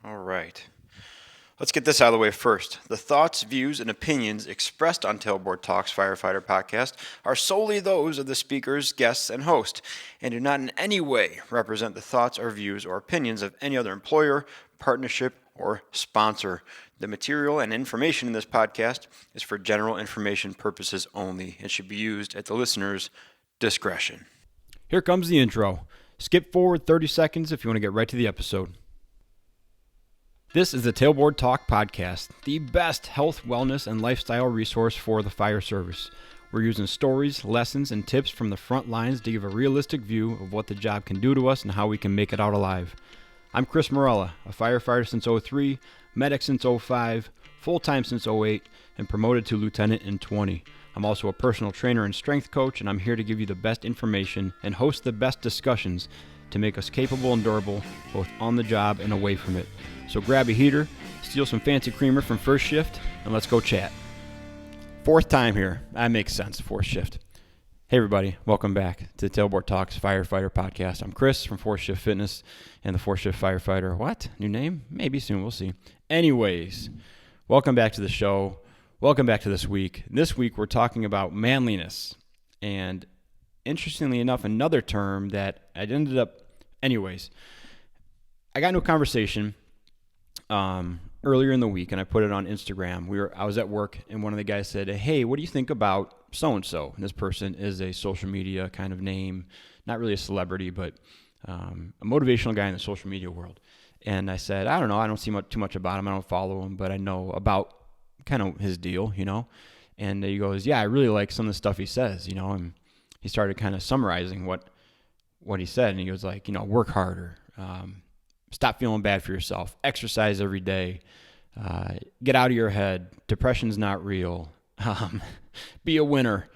All right. Let's get this out of the way first. The thoughts, views, and opinions expressed on Tailboard Talks Firefighter podcast are solely those of the speakers, guests, and host, and do not in any way represent the thoughts or views or opinions of any other employer, partnership, or sponsor. The material and information in this podcast is for general information purposes only and should be used at the listener's discretion. Here comes the intro. Skip forward 30 seconds if you want to get right to the episode. This is the Tailboard Talk podcast, the best health, wellness, and lifestyle resource for the fire service. We're using stories, lessons, and tips from the front lines to give a realistic view of what the job can do to us and how we can make it out alive. I'm Chris Morella, a firefighter since 03, medic since 05, full-time since 08, and promoted to lieutenant in 20. I'm also a personal trainer and strength coach, and I'm here to give you the best information and host the best discussions to make us capable and durable, both on the job and away from it. So grab a heater, steal some fancy creamer from first shift, and let's go chat. Fourth time here. That makes sense, fourth shift. Hey everybody, welcome back to the Tailboard Talks Firefighter podcast. I'm Chris from Fourth Shift Fitness and the Fourth Shift Firefighter. What? New name? Maybe soon, we'll see. Anyways, welcome back to the show. Welcome back to this week. This week we're talking about manliness. And interestingly enough, another term that I ended up... Anyways, I got into a conversation earlier in the week, and I put it on Instagram. I was at work, and one of the guys said, "Hey, what do you think about so-and-so?" And this person is a social media kind of name, not really a celebrity, but a motivational guy in the social media world. And I said, I don't know. I don't see too much about him. I don't follow him, but I know about kind of his deal, you know. And he goes, "Yeah, I really like some of the stuff he says, you know." And he started kind of summarizing what he said, and he was like, work harder. Stop feeling bad for yourself. Exercise every day. Get out of your head. Depression's not real. Be a winner.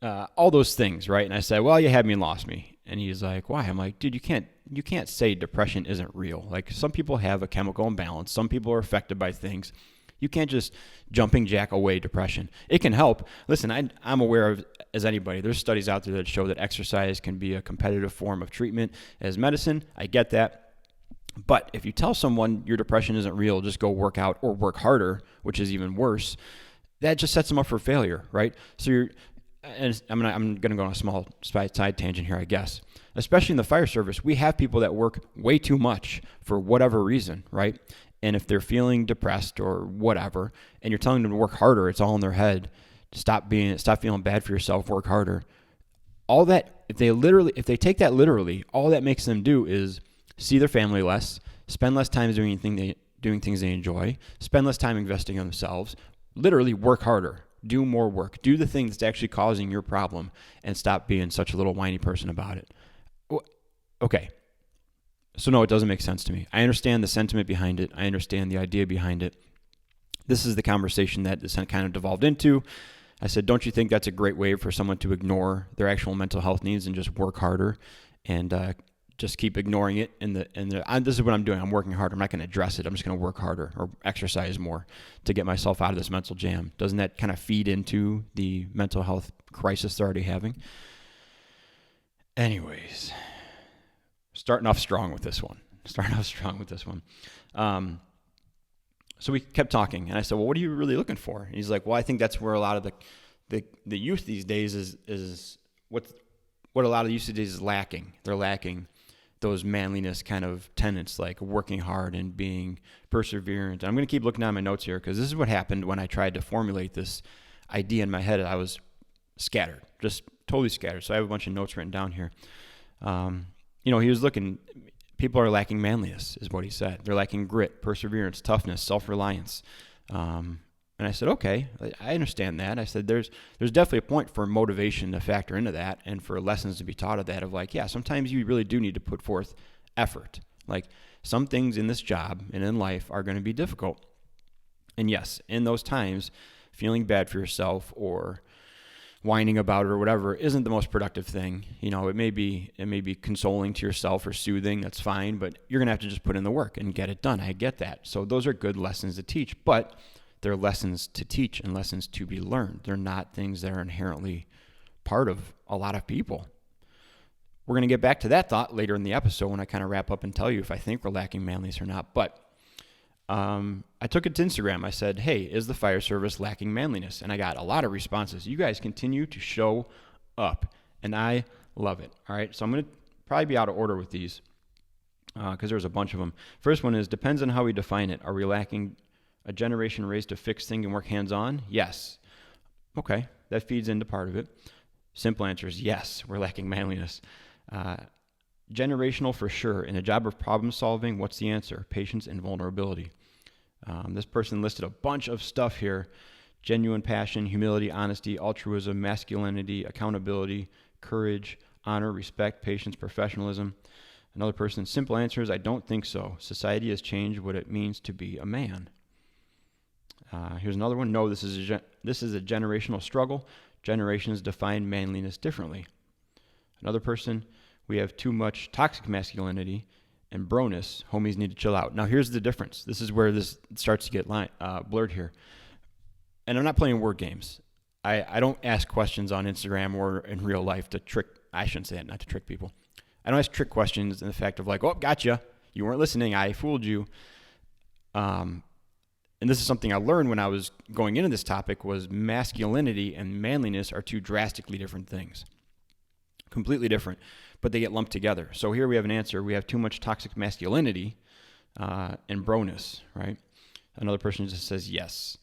All those things, right? And I said, well, you had me and lost me. And he's like, why? I'm like, dude, you can't say depression isn't real. Like, some people have a chemical imbalance. Some people are affected by things. You can't just jumping jack away depression. It can help. Listen, I'm aware of, as anybody, there's studies out there that show that exercise can be a competitive form of treatment as medicine. I get that. But if you tell someone your depression isn't real, just go work out or work harder, which is even worse, that just sets them up for failure, right? So I'm going to go on a small side tangent here, I guess. Especially in the fire service, we have people that work way too much for whatever reason, right? And if they're feeling depressed or whatever, and you're telling them to work harder, it's all in their head. Stop feeling bad for yourself, work harder. All that, if they take that literally, all that makes them do is see their family less, spend less time doing things they enjoy, spend less time investing in themselves, literally work harder, do more work, do the thing that's actually causing your problem, and stop being such a little whiny person about it. Okay. So no, it doesn't make sense to me. I understand the sentiment behind it. I understand the idea behind it. This is the conversation that this kind of devolved into. I said, don't you think that's a great way for someone to ignore their actual mental health needs and just work harder and just keep ignoring it? This is what I'm doing. I'm working harder. I'm not going to address it. I'm just going to work harder or exercise more to get myself out of this mental jam. Doesn't that kind of feed into the mental health crisis they're already having? Anyways, starting off strong with this one. So we kept talking, and I said, well, what are you really looking for? And he's like, well, I think that's where a lot of the youth these days is what a lot of the youth these days is lacking. They're lacking those manliness kind of tenets, like working hard and being perseverant. And I'm going to keep looking at my notes here, because this is what happened when I tried to formulate this idea in my head. I was scattered, just totally scattered. So I have a bunch of notes written down here. He was looking, people are lacking manliness, is what he said. They're lacking grit, perseverance, toughness, self-reliance. And I said, okay, I understand that. I said, there's definitely a point for motivation to factor into that, and for lessons to be taught of that, of like, yeah, sometimes you really do need to put forth effort. Like, some things in this job and in life are going to be difficult. And yes, in those times, feeling bad for yourself or whining about it or whatever isn't the most productive thing. It may be consoling to yourself or soothing. That's fine, but you're going to have to just put in the work and get it done. I get that. So those are good lessons to teach, but they're lessons to teach and lessons to be learned. They're not things that are inherently part of a lot of people. We're going to get back to that thought later in the episode when I kind of wrap up and tell you if I think we're lacking manliness or not. But I took it to Instagram. I said, hey, is the fire service lacking manliness? And I got a lot of responses. You guys continue to show up, and I love it. All right, so I'm going to probably be out of order with these because there's a bunch of them. First one is, depends on how we define it. Are we lacking a generation raised to fix things and work hands-on? Yes. Okay, that feeds into part of it. Simple answer is yes, we're lacking manliness. Generational for sure. In a job of problem solving, what's the answer? Patience and vulnerability. This person listed a bunch of stuff here. Genuine passion, humility, honesty, altruism, masculinity, accountability, courage, honor, respect, patience, professionalism. Another person, simple answer is I don't think so. Society has changed what it means to be a man. Here's another one. No, this is a generational struggle. Generations define manliness differently. Another person, we have too much toxic masculinity and broness. Homies need to chill out. Now, here's the difference. This is where this starts to get blurred here. And I'm not playing word games. I don't ask questions on Instagram or in real life to trick. I shouldn't say that, not to trick people. I don't ask trick questions in the fact of like, oh, gotcha. You weren't listening. I fooled you. And this is something I learned when I was going into this topic was masculinity and manliness are two drastically different things. Completely different, but they get lumped together. So here we have an answer. We have too much toxic masculinity and broness, right? Another person just says yes.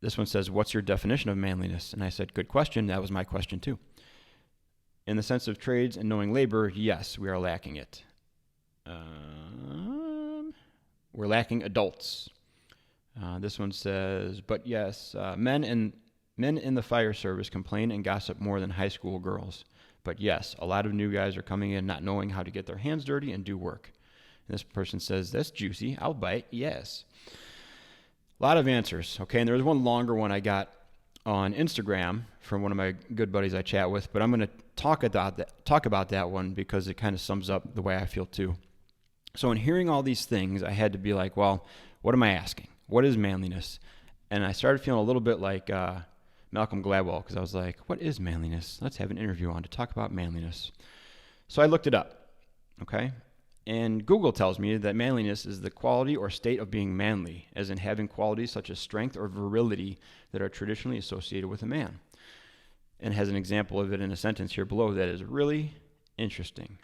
This one says, what's your definition of manliness? And I said, good question. That was my question too. In the sense of trades and knowing labor, yes, we are lacking it. We're lacking adults. This one says, but yes, men in the fire service complain and gossip more than high school girls. But yes, a lot of new guys are coming in not knowing how to get their hands dirty and do work. And this person says, that's juicy. I'll bite. Yes. A lot of answers. Okay, and there was one longer one I got on Instagram from one of my good buddies I chat with, but I'm going to talk about that one because it kind of sums up the way I feel too. So in hearing all these things, I had to be like, well, what am I asking? What is manliness? And I started feeling a little bit like Malcolm Gladwell because I was like, what is manliness? Let's have an interview on to talk about manliness. So I looked it up, okay? And Google tells me that manliness is the quality or state of being manly, as in having qualities such as strength or virility that are traditionally associated with a man. And has an example of it in a sentence here below that is really interesting.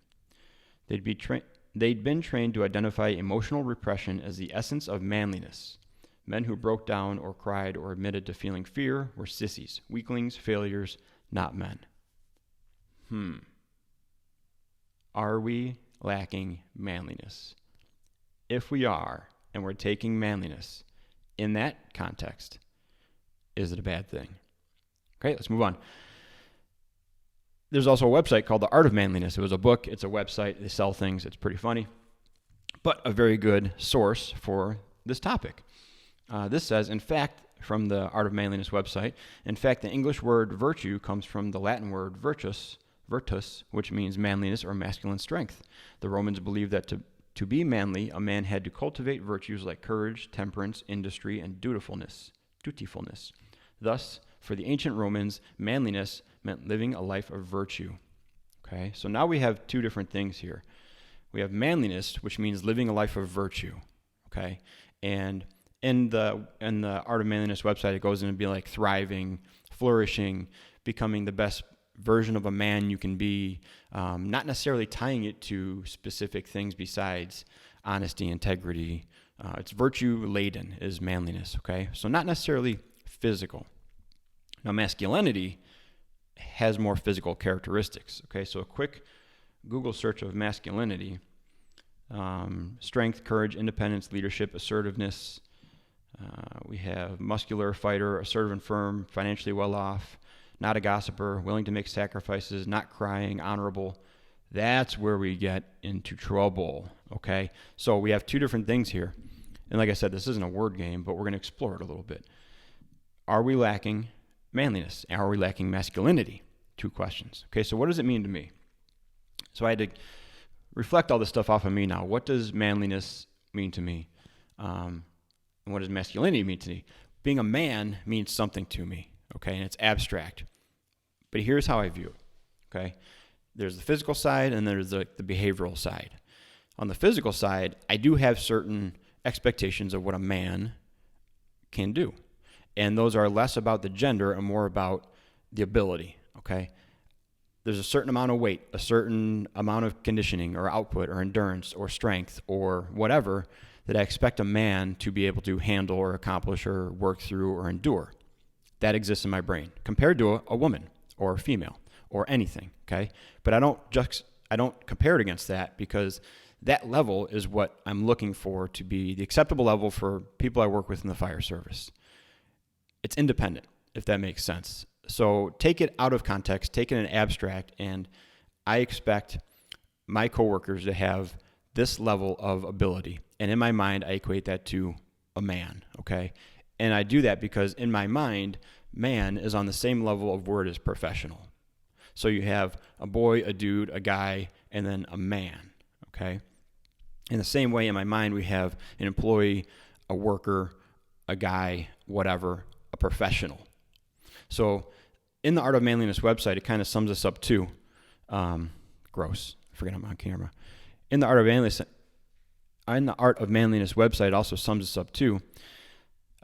They'd been trained to identify emotional repression as the essence of manliness. Men who broke down or cried or admitted to feeling fear were sissies, weaklings, failures, not men. Are we lacking manliness? If we are, and we're taking manliness in that context, is it a bad thing? Okay, let's move on. There's also a website called The Art of Manliness. It was a book. It's a website. They sell things. It's pretty funny, but a very good source for this topic. This says, in fact, from the Art of Manliness website, in fact, the English word virtue comes from the Latin word virtus, which means manliness or masculine strength. The Romans believed that to be manly, a man had to cultivate virtues like courage, temperance, industry, and dutifulness. Thus, for the ancient Romans, manliness meant living a life of virtue. Okay, so now we have two different things here. We have manliness, which means living a life of virtue. Okay, and in the Art of Manliness website, it goes into be like thriving, flourishing, becoming the best version of a man you can be, not necessarily tying it to specific things besides honesty, integrity. It's virtue laden is manliness. Okay, so not necessarily physical. Now, masculinity has more physical characteristics. Okay, so a quick Google search of masculinity, strength, courage, independence, leadership, assertiveness. We have muscular, fighter, assertive and firm, financially well off, not a gossiper, willing to make sacrifices, not crying, honorable. That's where we get into trouble. Okay, so we have two different things here. And like I said, this isn't a word game, but we're going to explore it a little bit. Are we lacking manliness? Are we lacking masculinity? Two questions. Okay, so what does it mean to me? So I had to reflect all this stuff off of me now. What does manliness mean to me? And what does masculinity mean to me? Being a man means something to me, okay, and it's abstract. But here's how I view it, okay? There's the physical side and there's the behavioral side. On the physical side, I do have certain expectations of what a man can do. And those are less about the gender and more about the ability, okay? There's a certain amount of weight, a certain amount of conditioning or output or endurance or strength or whatever that I expect a man to be able to handle or accomplish or work through or endure. That exists in my brain compared to a woman or a female or anything, okay? But I don't compare it against that, because that level is what I'm looking for to be the acceptable level for people I work with in the fire service. It's independent, if that makes sense. So take it out of context, take it in abstract, and I expect my coworkers to have this level of ability. And in my mind, I equate that to a man, okay? And I do that because in my mind, man is on the same level of word as professional. So you have a boy, a dude, a guy, and then a man, okay? In the same way, in my mind, we have an employee, a worker, a guy, whatever, a professional. So in the Art of Manliness website, it kind of sums us up too. Gross. I forget I'm on camera. In the Art of Manliness website, it also sums us up too.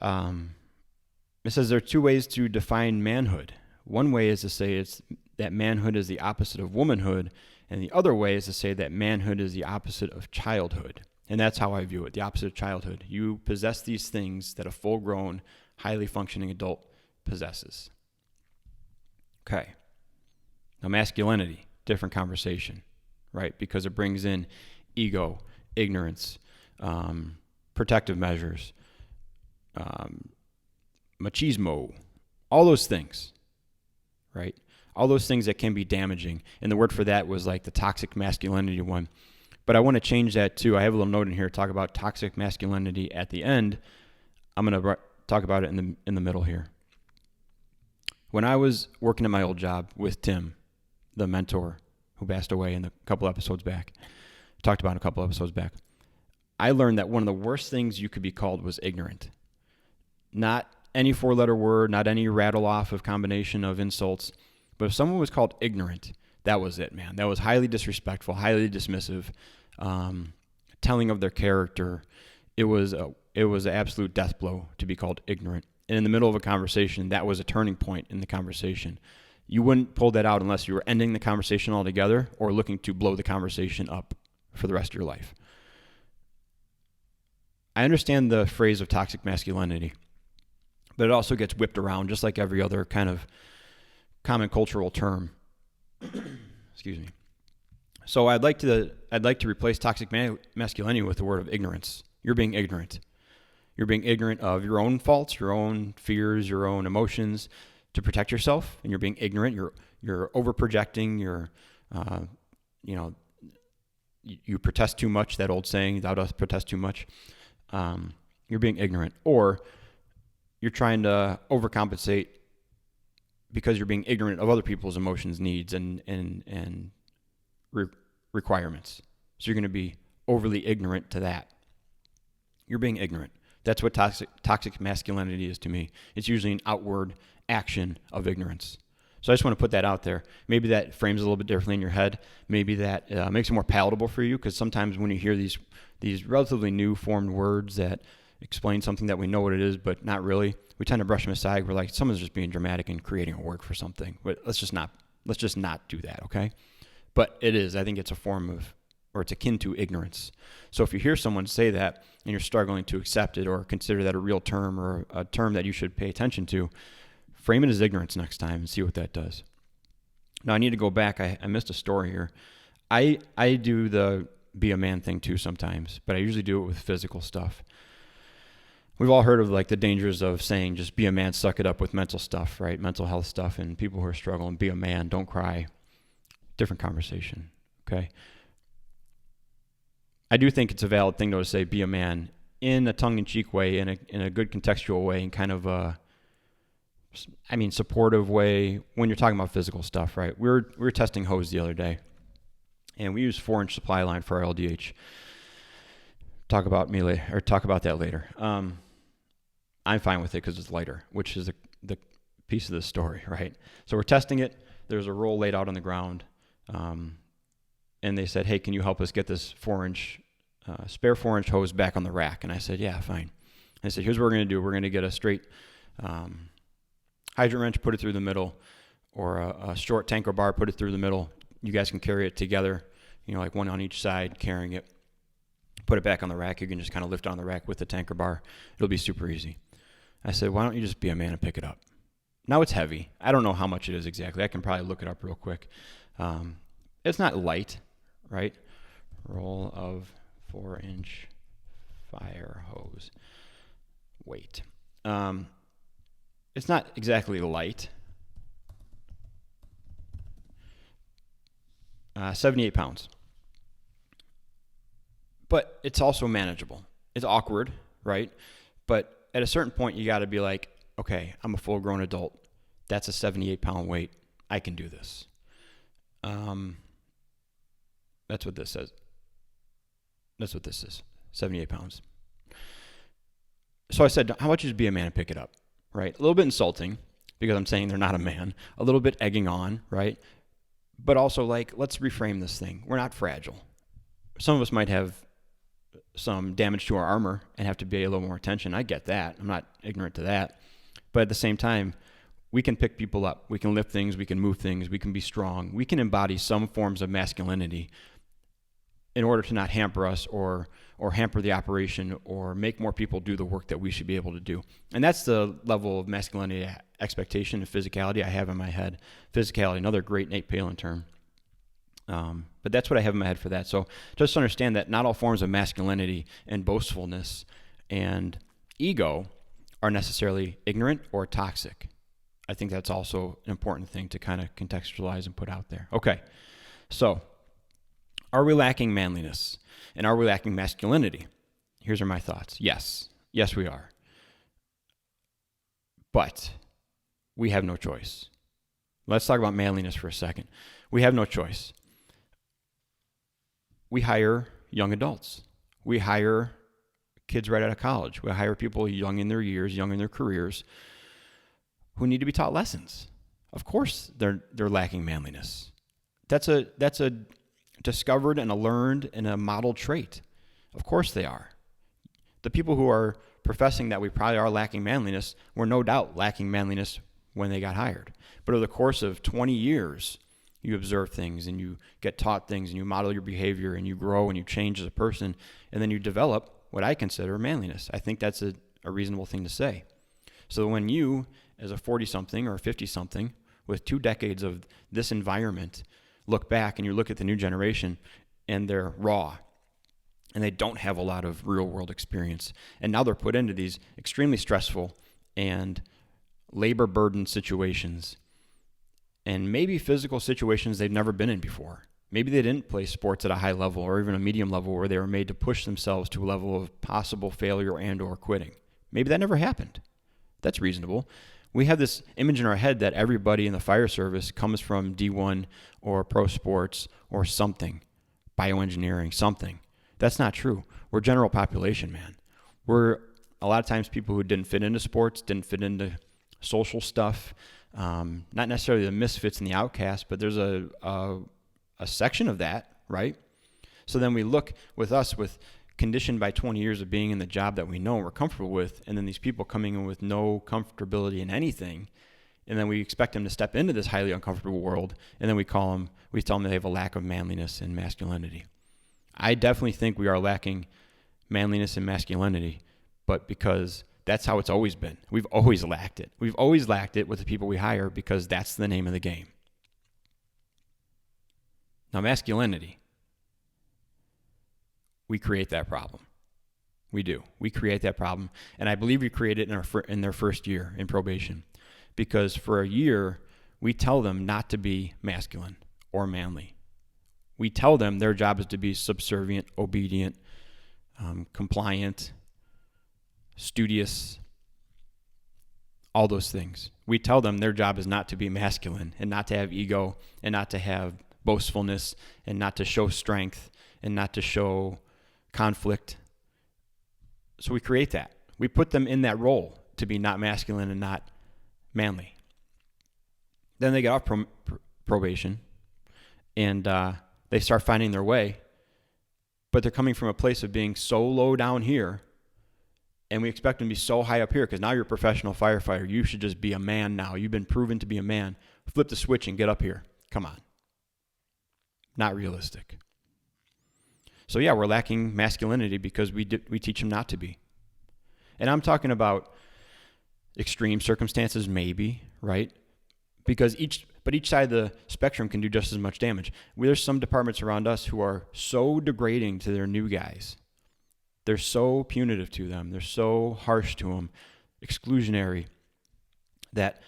It says there are two ways to define manhood. One way is to say that manhood is the opposite of womanhood, and the other way is to say that manhood is the opposite of childhood. And that's how I view it, the opposite of childhood. You possess these things that a full-grown, highly functioning adult possesses. Okay. Now, masculinity, different conversation, right? Because it brings in ego, ignorance, protective measures, machismo, all those things, right? All those things that can be damaging. And the word for that was like the toxic masculinity one. But I want to change that too. I have a little note in here to talk about toxic masculinity at the end. I'm going to talk about it in the middle here. When I was working at my old job with Tim, the mentor who passed away in a couple episodes back, talked about a couple episodes back, I learned that one of the worst things you could be called was ignorant. Not any four-letter word, not any rattle-off of combination of insults, but if someone was called ignorant, that was it, man. That was highly disrespectful, highly dismissive, telling of their character. It was an absolute death blow to be called ignorant. And in the middle of a conversation, that was a turning point in the conversation. You wouldn't pull that out unless you were ending the conversation altogether or looking to blow the conversation up for the rest of your life. I understand the phrase of toxic masculinity, but it also gets whipped around just like every other kind of common cultural term. Excuse me. So I'd like to replace toxic masculinity with the word of ignorance. You're being ignorant. You're being ignorant of your own faults, your own fears, your own emotions to protect yourself, and you're being ignorant. You're over projecting. You protest too much. That old saying, "Thou dost protest too much." You're being ignorant, or you're trying to overcompensate because you're being ignorant of other people's emotions, needs, and requirements. So you're going to be overly ignorant to that. You're being ignorant. That's what toxic masculinity is to me. It's usually an outward action of ignorance. So I just want to put that out there. Maybe that frames a little bit differently in your head. Maybe that makes it more palatable for you, because sometimes when you hear these relatively new formed words that explain something that we know what it is, but not really, we tend to brush them aside. We're like, someone's just being dramatic and creating a word for something. But let's just not do that, okay? But it is. I think it's a form of, or it's akin to ignorance. So if you hear someone say that and you're struggling to accept it or consider that a real term or a term that you should pay attention to, frame it as ignorance next time and see what that does. Now, I need to go back. I missed a story here. I do the be a man thing too sometimes, but I usually do it with physical stuff. We've all heard of like the dangers of saying just be a man, suck it up with mental stuff, right? Mental health stuff, and people who are struggling, be a man, don't cry. Different conversation, okay? I do think it's a valid thing though to say be a man in a tongue-in-cheek way, in a good contextual way, and kind of a supportive way when you're talking about physical stuff, right? We were testing hose the other day, and we use 4-inch supply line for our LDH. Talk about that later. I'm fine with it because it's lighter, which is the piece of the story, right? So we're testing it. There's a roll laid out on the ground, and they said, "Hey, can you help us get this 4-inch spare 4-inch hose back on the rack. And I said, yeah, fine. I said, here's what we're going to do. We're going to get a straight hydrant wrench, put it through the middle, or a short tanker bar, put it through the middle. You guys can carry it together, like one on each side, carrying it. Put it back on the rack. You can just kind of lift on the rack with the tanker bar. It'll be super easy. I said, why don't you just be a man and pick it up? Now it's heavy. I don't know how much it is exactly. I can probably look it up real quick. It's not light, right? Roll of 4-inch fire hose. Weight. It's not exactly light. 78 pounds. But it's also manageable. It's awkward, right? But at a certain point, you got to be like, okay, I'm a full-grown adult. That's a 78-pound weight. I can do this. That's what this says. That's what this is, 78 pounds. So I said, how about you just be a man and pick it up, right? A little bit insulting because I'm saying they're not a man. A little bit egging on, right? But also let's reframe this thing. We're not fragile. Some of us might have some damage to our armor and have to pay a little more attention. I get that. I'm not ignorant to that. But at the same time, we can pick people up. We can lift things. We can move things. We can be strong. We can embody some forms of masculinity in order to not hamper us or hamper the operation or make more people do the work that we should be able to do. And that's the level of masculinity expectation and physicality I have in my head. Physicality, another great Nate Palin term. But that's what I have in my head for that. So just understand that not all forms of masculinity and boastfulness and ego are necessarily ignorant or toxic. I think that's also an important thing to kind of contextualize and put out there. Okay, so are we lacking manliness? And are we lacking masculinity? Here's my thoughts. Yes. Yes, we are. But we have no choice. Let's talk about manliness for a second. We have no choice. We hire young adults. We hire kids right out of college. We hire people young in their years, young in their careers, who need to be taught lessons. Of course, they're lacking manliness. That's a discovered and a learned and a modeled trait. Of course they are. The people who are professing that we probably are lacking manliness were no doubt lacking manliness when they got hired. But over the course of 20 years, you observe things and you get taught things and you model your behavior and you grow and you change as a person and then you develop what I consider manliness. I think that's a reasonable thing to say. So when you, as a 40-something or a 50-something with 2 decades of this environment, look back and you look at the new generation and they're raw and they don't have a lot of real-world experience. And now they're put into these extremely stressful and labor-burdened situations and maybe physical situations they've never been in before. Maybe they didn't play sports at a high level or even a medium level where they were made to push themselves to a level of possible failure and or quitting. Maybe that never happened. That's reasonable. We have this image in our head that everybody in the fire service comes from D1 or pro sports or something, bioengineering, something. That's not true. We're general population, man. We're a lot of times people who didn't fit into sports, didn't fit into social stuff, not necessarily the misfits and the outcasts, but there's a section of that, right? So then we look with us with conditioned by 20 years of being in the job that we know and we're comfortable with, and then these people coming in with no comfortability in anything, and then we expect them to step into this highly uncomfortable world, and then we tell them they have a lack of manliness and masculinity. I definitely think we are lacking manliness and masculinity, but because that's how it's always been. We've always lacked it. We've always lacked it with the people we hire because that's the name of the game. Now, masculinity, we create that problem. We do. We create that problem. And I believe we create it in their first year in probation. Because for a year, we tell them not to be masculine or manly. We tell them their job is to be subservient, obedient, compliant, studious, all those things. We tell them their job is not to be masculine and not to have ego and not to have boastfulness and not to show strength and not to show conflict. So we create that. We put them in that role to be not masculine and not manly. Then they get off probation and they start finding their way. but they're coming from a place of being so low down here, and we expect them to be so high up here because now you're a professional firefighter. You should just be a man now. You've been proven to be a man. Flip the switch and get up here. Come on. Not realistic. So yeah, we're lacking masculinity because we teach them not to be. And I'm talking about extreme circumstances, maybe, right? Because each side of the spectrum can do just as much damage. There's some departments around us who are so degrading to their new guys. They're so punitive to them. They're so harsh to them, exclusionary, that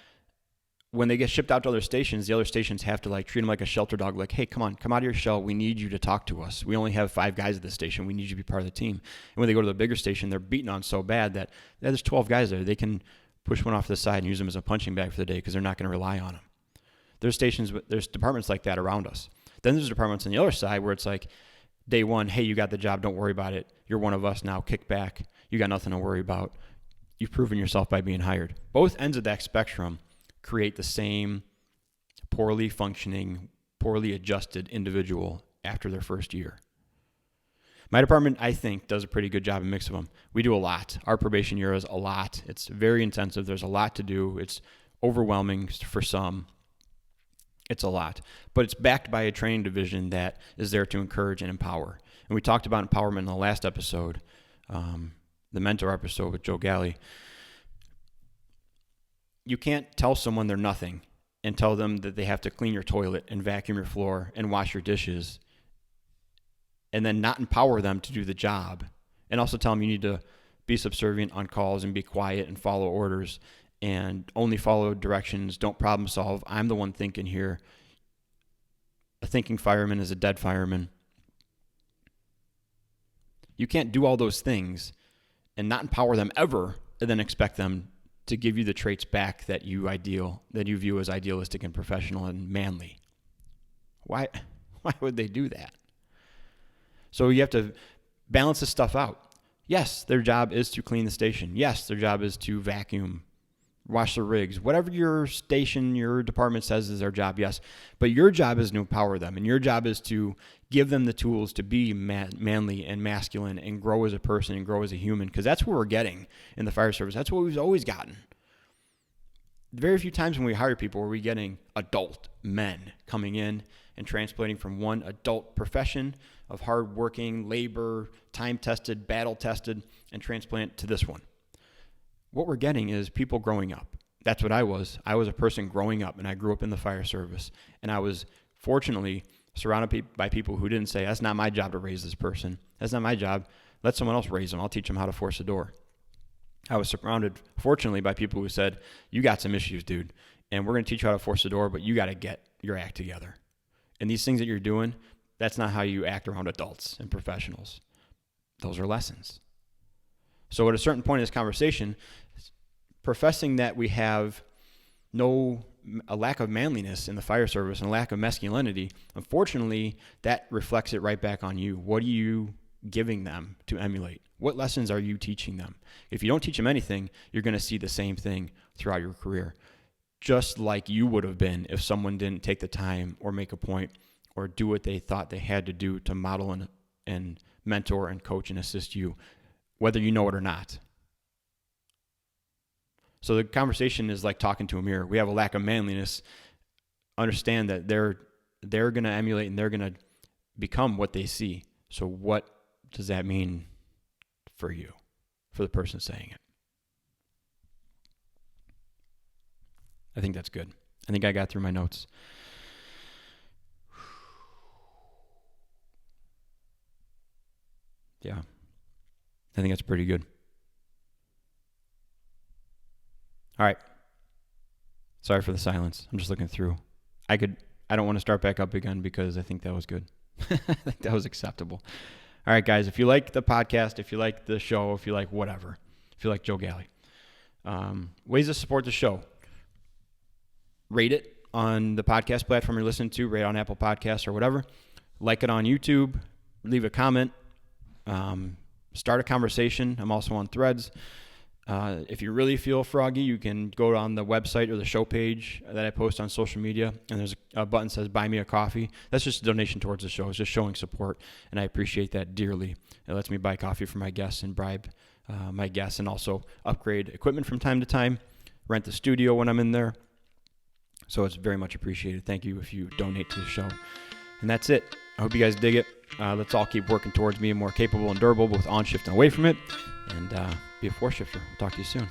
when they get shipped out to other stations, the other stations have to treat them like a shelter dog. Like, hey, come out of your shell. We need you to talk to us. We only have 5 guys at this station. We need you to be part of the team. And when they go to the bigger station, they're beaten on so bad that there's 12 guys there. They can push one off to the side and use them as a punching bag for the day because they're not going to rely on them. There's departments like that around us. Then there's departments on the other side where it's like, day one, hey, you got the job. Don't worry about it. You're one of us now. Kick back. You got nothing to worry about. You've proven yourself by being hired. Both ends of that spectrum create the same poorly functioning, poorly adjusted individual after their first year. My department, I think, does a pretty good job, a mix of them. We do a lot. Our probation year is a lot. It's very intensive. There's a lot to do. It's overwhelming for some. It's a lot. But it's backed by a training division that is there to encourage and empower. And we talked about empowerment in the last episode, the mentor episode with Joe Galley. You can't tell someone they're nothing and tell them that they have to clean your toilet and vacuum your floor and wash your dishes and then not empower them to do the job, and also tell them you need to be subservient on calls and be quiet and follow orders and only follow directions, don't problem solve. I'm the one thinking here. A thinking fireman is a dead fireman. You can't do all those things and not empower them ever and then expect them to give you the traits back that you view as idealistic and professional and manly. Why would they do that? So you have to balance this stuff out. Yes, their job is to clean the station. Yes, their job is to vacuum, wash the rigs, whatever your station, your department says is their job, yes. But your job is to empower them, and your job is to give them the tools to be manly and masculine and grow as a person and grow as a human, because that's what we're getting in the fire service. That's what we've always gotten. Very few times when we hire people are we getting adult men coming in and transplanting from one adult profession of hard-working, labor, time-tested, battle-tested, and transplant to this one. What we're getting is people growing up. That's what I was. I was a person growing up, and I grew up in the fire service. And I was fortunately surrounded by people who didn't say, that's not my job to raise this person. That's not my job. Let someone else raise them. I'll teach them how to force a door. I was surrounded, fortunately, by people who said, you got some issues, dude, and we're going to teach you how to force a door, but you got to get your act together. And these things that you're doing, that's not how you act around adults and professionals. Those are lessons. So at a certain point in this conversation, professing that we have a lack of manliness in the fire service and a lack of masculinity, unfortunately, that reflects it right back on you. What are you giving them to emulate? What lessons are you teaching them? If you don't teach them anything, you're going to see the same thing throughout your career, just like you would have been if someone didn't take the time or make a point or do what they thought they had to do to model and mentor and coach and assist you, whether you know it or not. So the conversation is like talking to a mirror. We have a lack of manliness. Understand that they're going to emulate and they're going to become what they see. So what does that mean for you, for the person saying it? I think that's good. I think I got through my notes. Yeah, I think that's pretty good. All right. Sorry for the silence. I'm just looking through. I don't want to start back up again because I think that was good. I think that was acceptable. All right, guys, if you like the podcast, if you like the show, if you like whatever, if you like Joe Galley, ways to support the show. Rate it on the podcast platform you're listening to, rate it on Apple Podcasts or whatever. Like it on YouTube. Leave a comment. Start a conversation. I'm also on Threads. If you really feel froggy, you can go on the website or the show page that I post on social media, and there's a button that says Buy Me a Coffee. That's just a donation towards the show. It's just showing support, and I appreciate that dearly. It lets me buy coffee for my guests and bribe my guests, and also upgrade equipment from time to time, rent the studio when I'm in there. So it's very much appreciated. Thank you if you donate to the show. And that's it. I hope you guys dig it. Let's all keep working towards being more capable and durable, both on shift and away from it, and be a 4-shifter. We'll talk to you soon.